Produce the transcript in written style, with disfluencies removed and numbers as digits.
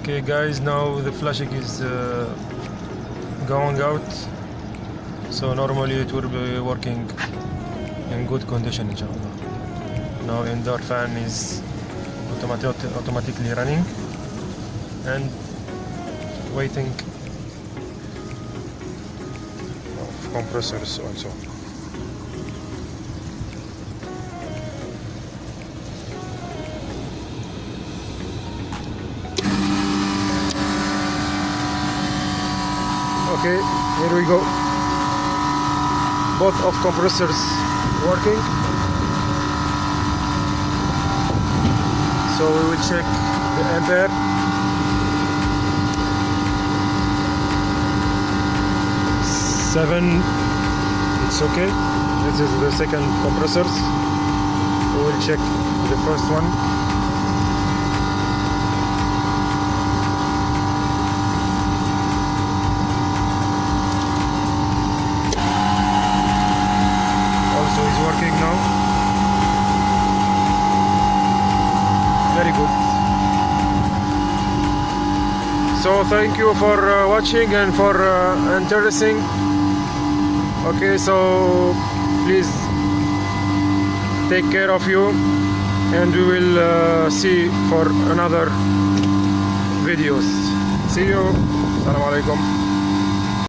Okay guys, now the flashing is going out, so normally it will be working in good condition inshallah. Now indoor fan is automatically running and waiting of compressors also. Okay, here we go. Both of compressors working. So we will check the ampere. 7. It's okay. This is the second compressors. We will check the first one. Working now. Very good. So thank you for watching and for interesting. Okay, so please take care of you, and we will see for another videos. See you. Assalamu alaikum.